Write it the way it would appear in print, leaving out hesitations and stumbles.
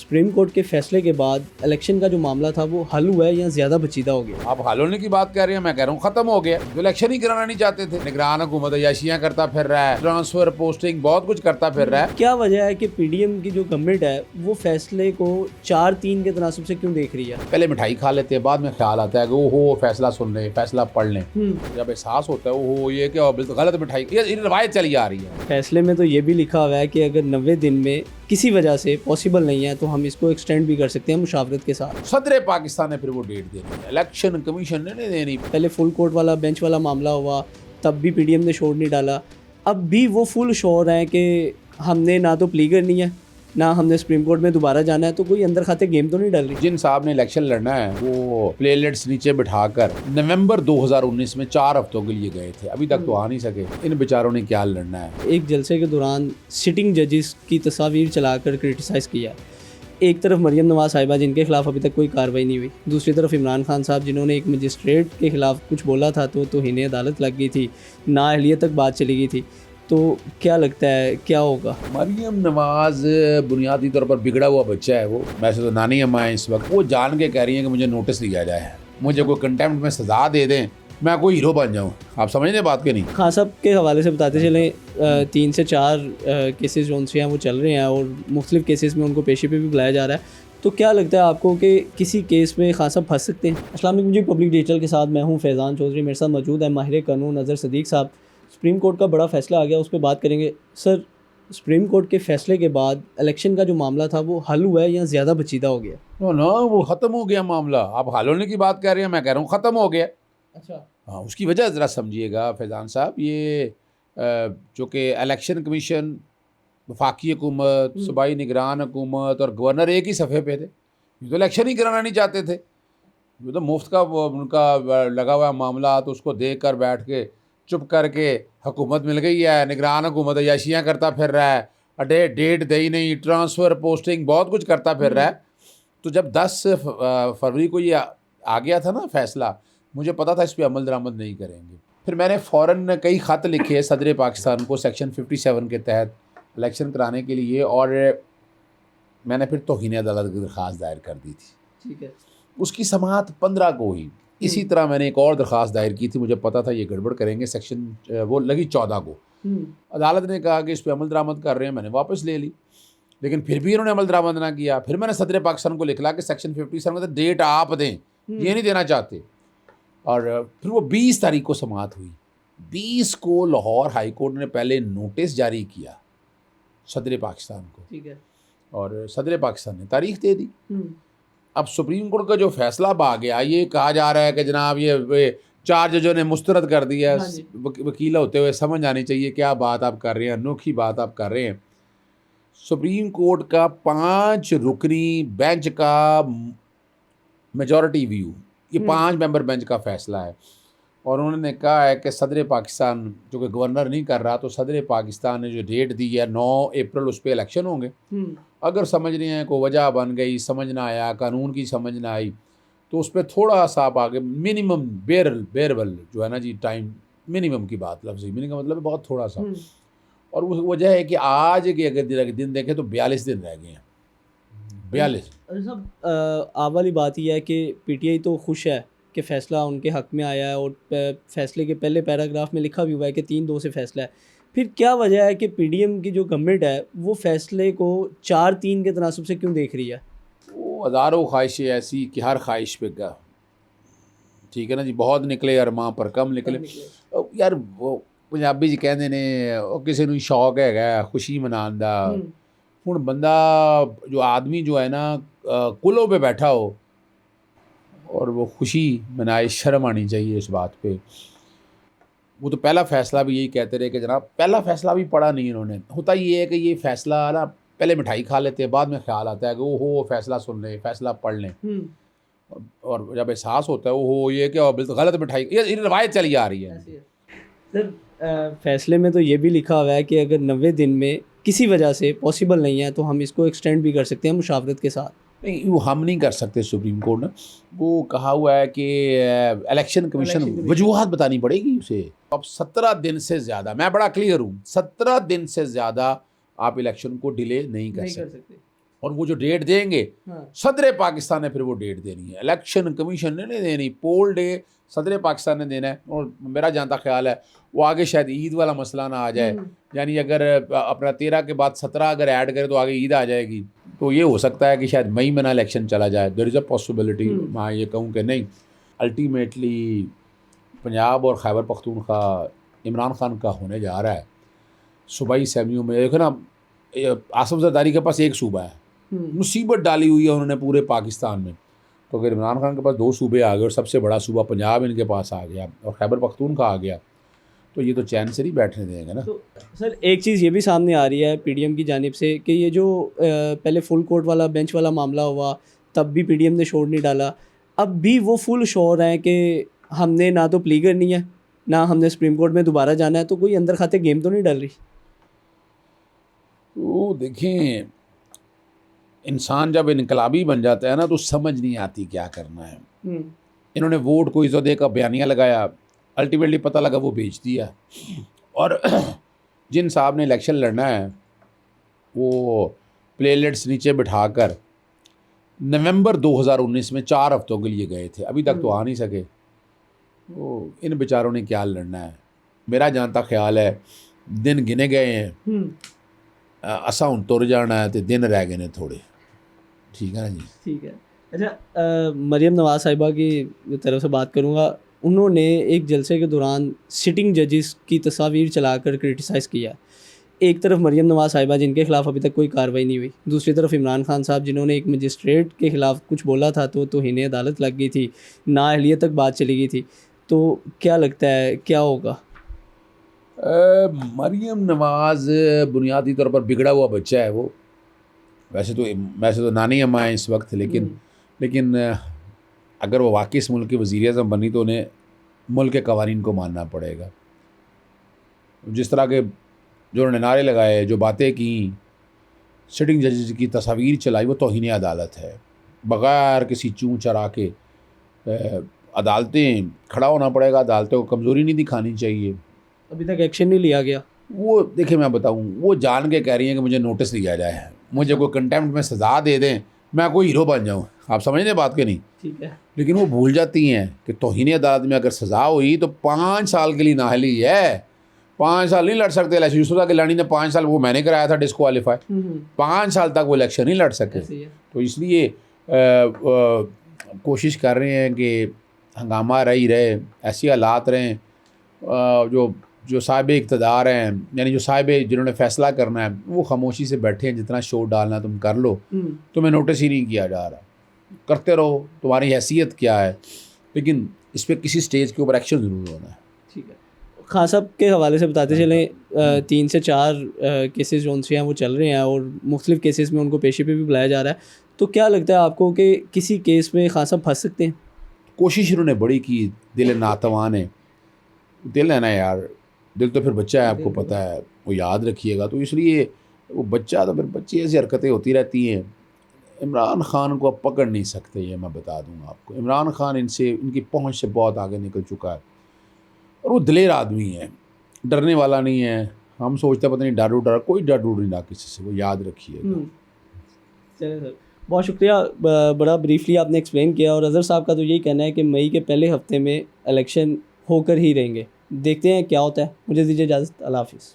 Supreme court के फैसले के बाद इलेक्शन का जो मामला था वो हल हुआ है या ज़्यादा पेचीदा हो गया? आप हल होने की बात कर रहे हैं, मैं कह रहा हूँ खत्म हो गया। जो इलेक्शन ही कराना नहीं चाहते थे, निगरान हुकूमत याशियां करता फिर रहा है, ट्रांसफर पोस्टिंग बहुत कुछ करता फिर रहा है। क्या वजह है कि पीडीएम की जो गवर्नमेंट है वो फैसले को 4-3 के तनासुब से क्यों देख रही है? पहले मिठाई खा लेते हैं, बाद में ख्याल आता है कि ओहो फैसला सुन ले, फैसला पढ़ लें। जब एहसास होता है ओहो ये क्या गलत मिठाई, ये रवायत चली आ रही है। फैसले में तो ये भी लिखा हुआ है कि अगर 90 दिन में किसी वजह से पॉसिबल नहीं है तो हम इसको एक्सटेंड भी कर सकते हैं मुशावरत के साथ। सदर पाकिस्तान ने फिर वो डेट देनी है, इलेक्शन कमीशन ने नहीं देनी। पहले फुल कोर्ट वाला बेंच वाला मामला हुआ तब भी पीडीएम ने शोर नहीं डाला, अब भी वो फुल शोर है कि हमने ना तो प्ली करनी है ना हमने सुप्रीम कोर्ट में दोबारा जाना है, तो कोई अंदर खाते गेम तो नहीं डाल रही। जिन साहब ने इलेक्शन लड़ना है वो प्लेलेट्स नीचे बिठाकर नवंबर 2019 में 4 हफ्तों के लिए गए थे, अभी तक तो आ नहीं सके। इन बेचारों ने क्या लड़ना है। एक जलसे के दौरान सिटिंग जजेस की तस्वीर चलाकर क्रिटिसाइज़ किया। एक तरफ मरियम नवाज साहिबा जिनके खिलाफ अभी तक कोई कार्रवाई नहीं हुई, दूसरी तरफ इमरान खान साहब जिन्होंने एक मजिस्ट्रेट के खिलाफ कुछ बोला था तो तौहीन अदालत लग गई थी, नाअहलियत तक बात चली गई थी। तो क्या लगता है क्या होगा? मरियम नवाज बुनियादी तौर पर बिगड़ा हुआ बच्चा है वो। वैसे तो नानी अम्मा है इस वक्त, वो जान के कह रही हैं कि मुझे नोटिस दिया जाए, मुझे कोई कंटेम्प्ट में सजा दे दें, मैं कोई हीरो बन जाऊँ। आप समझ रहे बात के नहीं? खान साहब के हवाले से बताते चलें 3 से 4 केसेस जो उनसे हैं वो चल रहे हैं और मुख्तलिफ केसेस में उनको पेशी पे भी बुलाया जा रहा है। तो क्या लगता है आपको कि किसी केस में खान साहब फंस सकते हैं? अस्सलाम वालेकुम जी, पब्लिक डिजिटल के साथ मैं हूँ फैज़ान चौधरी, मेरे साथ मौजूद है माहिर कानून अज़हर सदीक साहब। सुप्रीम कोर्ट का बड़ा फ़ैसला आ गया, उस पर बात करेंगे। सर, सुप्रीम कोर्ट के फ़ैसले के बाद इलेक्शन का जो मामला था वो हल हुआ है या ज़्यादा पेचीदा हो गया? नो वो ख़त्म हो गया मामला। आप हल होने की बात कर रहे हैं, मैं कह रहा हूँ ख़त्म हो गया। अच्छा, हाँ, उसकी वजह ज़रा समझिएगा फैज़ान साहब। ये जो कि इलेक्शन कमीशन, वफाकी हुकूमत, सूबाई निगरान हुकूमत और गवर्नर एक ही सफ़े पे थे। ये तो इलेक्शन ही कराना नहीं चाहते थे, ये तो मुफ्त का उनका लगा हुआ मामला, तो उसको देख कर बैठ के चुप करके हुकूमत मिल गई है, निगरान हुकूमत याशियां करता फिर रहा है, डेट दे ही नहीं, ट्रांसफ़र पोस्टिंग बहुत कुछ करता फिर रहा है। तो जब 10 फरवरी को ये आ गया था ना फैसला, मुझे पता था इस पर अमल दरामद नहीं करेंगे। फिर मैंने फ़ौरन कई ख़त लिखे सदर पाकिस्तान को सेक्शन 57 के तहत इलेक्शन कराने के लिए, और मैंने फिर तौहीन अदालत की दरख्वास्त दायर कर दी थी। ठीक है। उसकी समाअत 15 को हुई। इसी तरह मैंने एक और दरख्वास्त दायर की थी, मुझे पता था ये गड़बड़ करेंगे, सेक्शन वो लगी 14 को। अदालत ने कहा कि इस पर अमल दरामद कर रहे हैं, मैंने वापस ले ली, लेकिन फिर भी इन्होंने अमल दरामद ना किया। फिर मैंने सदर पाकिस्तान को लिखा कि सेक्शन 57 में डेट आप दें, ये नहीं देना चाहते। और फिर वो 20 तारीख को समाअत हुई। 20 को लाहौर हाई कोर्ट ने पहले नोटिस जारी किया सदर पाकिस्तान को, ठीक है, और सदर पाकिस्तान ने तारीख दे दी। अब सुप्रीम कोर्ट का जो फैसला आ गया, ये कहा जा रहा है कि जनाब ये 4 जजों ने मुस्तरद कर दिया। वकील होते हुए समझ आनी चाहिए क्या बात आप कर रहे हैं, अनोखी बात आप कर रहे हैं। सुप्रीम कोर्ट का 5 रुकनी बेंच का मेजॉरिटी व्यू, ये 5 मेंबर बेंच का फैसला है, और उन्होंने कहा है कि सदर पाकिस्तान जो कि गवर्नर नहीं कर रहा, तो सदर पाकिस्तान ने जो डेट दी है 9 अप्रैल, उस पर इलेक्शन होंगे। अगर समझ रहे हैं कोई वजह बन गई, समझ ना आया, कानून की समझ ना आई, तो उस पर थोड़ा सा आप आगे मिनिमम बेरेबल जो है ना जी, टाइम मिनिमम की बात, लफ्ज़ मिनिमम का मतलब है बहुत थोड़ा सा। और वो वजह है कि आज के अगर दिन देखें तो 42 दिन रह गए हैं, 42। सब आप वाली बात ही है कि पीटीआई तो खुश है कि फ़ैसला उनके हक़ में आया है, और फ़ैसले के पहले पैराग्राफ में लिखा भी हुआ है कि 3-2 से फ़ैसला है। फिर क्या वजह है कि पीडीएम की जो गवर्नमेंट है वो फ़ैसले को 4-3 के तनासुब से क्यों देख रही है? वो हज़ारों ख्वाहिशें ऐसी कि हर ख्वाहिश पे का, ठीक है ना जी, बहुत निकले अरमां पर कम निकले। यार वो पंजाबी जी कहते ने किसी नूं शौक है खुशी मनाने दा। हुण बंदा जो आदमी जो है ना कुलों पे बैठा हो और वो खुशी मनाए, शर्म आनी चाहिए इस बात पे। वो तो पहला फ़ैसला भी यही कहते रहे कि जनाब पहला फ़ैसला भी पढ़ा नहीं इन्होंने। होता ये है कि ये फ़ैसला ना पहले मिठाई खा लेते हैं, बाद में ख्याल आता है कि ओहो फैसला सुन लें, फैसला पढ़ लें, और जब एहसास होता है ओहो ये क्या गलत मिठाई, ये रवायत चली आ रही है। सर, फैसले में तो ये भी लिखा हुआ है कि अगर 90 दिन में किसी वजह से पॉसिबल नहीं है तो हम इसको एक्सटेंड भी कर सकते हैं मुशावरत के साथ। नहीं, वो हम नहीं कर सकते। सुप्रीम कोर्ट ने वो कहा हुआ है कि इलेक्शन कमीशन वजूहात बतानी पड़ेगी उसे। अब 17 दिन से ज़्यादा, मैं बड़ा क्लियर हूँ, 17 दिन से ज़्यादा आप इलेक्शन को डिले नहीं कर सकते। और वो जो डेट देंगे हाँ। सदर पाकिस्तान ने फिर वो डेट देनी है, इलेक्शन कमीशन ने नहीं देनी, पोल डे सदर पाकिस्तान ने देना है। और मेरा जानता ख्याल है वो आगे शायद ईद वाला मसला ना आ जाए, यानी अगर अपना 13 के बाद 17 अगर ऐड करें तो आगे ईद आ जाएगी, तो ये हो सकता है कि शायद मई में ना इलेक्शन चला जाए। There is a possibility. मैं ये कहूँ कि नहीं, अल्टीमेटली पंजाब और खैबर पख्तूनख्वा इमरान खान का होने जा रहा है। सूबाई असम्बलियों में देखो ना, आसिफ जरदारी के पास एक सूबा है, मुसीबत डाली हुई है उन्होंने पूरे पाकिस्तान में। तो अगर इमरान खान के पास 2 सूबे आ गए और सबसे बड़ा सूबा पंजाब इनके पास आ गया और खैबर पख्तूनख्वा आ गया, तो ये तो चैन से नहीं बैठने देंगे ना। तो सर एक चीज़ ये भी सामने आ रही है पीडीएम की जानिब से कि ये जो पहले फुल कोर्ट वाला बेंच वाला मामला हुआ तब भी पीडीएम ने शोर नहीं डाला, अब भी वो फुल शोर है कि हमने ना तो प्ली करनी है ना हमने सुप्रीम कोर्ट में दोबारा जाना है, तो कोई अंदर खाते गेम तो नहीं डल रही? तो देखें, इंसान जब इनकलाबी बन जाता है ना तो समझ नहीं आती क्या करना है। इन्होंने वोट को इज़्ज़त का बयानिया लगाया, अल्टीमेटली पता लगा वो बेच दिया। और जिन साहब ने इलेक्शन लड़ना है वो प्लेलिस्ट्स नीचे बिठाकर नवंबर 2019 में 4 हफ्तों के लिए गए थे, अभी तक तो आ नहीं सके। तो इन बेचारों ने क्या लड़ना है? मेरा जानता ख्याल है दिन गिने गए हैं, असा हूँ तुर जाना है तो दिन रह गए ने थोड़े। ठीक है ना जी? ठीक है। अच्छा, मरियम नवाज साहिबा की तरफ से बात करूँगा। उन्होंने एक जलसे के दौरान सिटिंग जजेस की तस्वीर चलाकर क्रिटिसाइज़ किया। एक तरफ मरियम नवाज साहिबा जिनके खिलाफ अभी तक कोई कार्रवाई नहीं हुई, दूसरी तरफ इमरान खान साहब जिन्होंने एक मजिस्ट्रेट के खिलाफ कुछ बोला था तो हिने अदालत लग गई थी, नाअहलियत तक बात चली गई थी। तो क्या लगता है क्या होगा? मरियम नवाज़ बुनियादी तौर पर बिगड़ा हुआ बच्चा है वो। वैसे तो नानी अम्मा है इस वक्त, लेकिन अगर वो वाकई इस मुल्क की वज़ीर-ए-आज़म बनी तो उन्हें मुल्क के कवानीन को मानना पड़ेगा। जिस तरह के जो उन्होंने नारे लगाए, जो बातें की, सिटिंग जजेस की तस्वीर चलाई, वो तौहीन अदालत है। बग़ैर किसी चूं चरा के अदालतें खड़ा होना पड़ेगा, अदालतों को कमज़ोरी नहीं दिखानी चाहिए। अभी तक एक्शन नहीं लिया गया। वो देखिए मैं बताऊँ, वो जान के कह रही हैं कि मुझे नोटिस दिया जाए, मुझे कोई कंटेम्प्ट में सज़ा दे दें, मैं कोई हीरो बन जाऊँ। आप समझ रहे बात के नहीं? ठीक है। लेकिन वो भूल जाती हैं कि तौहीन अदालत में अगर सज़ा हुई तो 5 साल के लिए नाअहली है, 5 साल नहीं लड़ सकते इलेक्शन। यूसुफ गिलानी ने 5 साल, वो मैंने कराया था डिस्क्वालीफाई, 5 साल तक वो इलेक्शन नहीं लड़ सके। तो इसलिए कोशिश कर रहे हैं कि हंगामा रहे, ऐसी हालात रहें, जो साहिब इक़्तिदार हैं, यानी जो साहिब जिन्होंने फ़ैसला करना है, वो खामोशी से बैठे हैं। जितना शोर डालना तुम कर लो, तुम्हें नोटिस ही नहीं किया जा रहा, करते रहो, तुम्हारी हैसियत क्या है, लेकिन इस पर किसी स्टेज के ऊपर एक्शन ज़रूर होना है। ठीक है। खान साहब के हवाले से बताते चलें, 3 से 4 केसेस जो उनसे हैं वो चल रहे हैं और मुख्तलिफ़ केसेस में उनको पेशी पे भी बुलाया जा रहा है। तो क्या लगता है आपको कि किसी केस में खान साहब फंस सकते हैं? कोशिश इन्होंने बड़ी की, दिल नातवान है, दिल है ना यार, दिल तो फिर बच्चा है, आपको पता है, वो याद रखिएगा। तो इसलिए वो बच्चा तो फिर बच्ची ऐसी हरकतें होती रहती हैं। इमरान खान को अब पकड़ नहीं सकते, ये मैं बता दूंगा आपको। इमरान खान इनकी पहुंच से बहुत आगे निकल चुका है और वो दिलेर आदमी है, डरने वाला नहीं है। हम सोचते हैं पता नहीं डर कोई डर नहीं रहा किसी से, वो याद रखिएगा। चलिए सर, बहुत शुक्रिया, बड़ा ब्रीफली आपने एक्सप्लेन किया। और अज़हर साहब का तो यही कहना है कि मई के पहले हफ्ते में इलेक्शन होकर ही रहेंगे। देखते हैं क्या होता है। मुझे दीजिए इजाज़त। अल्लाह हाफ़िज़।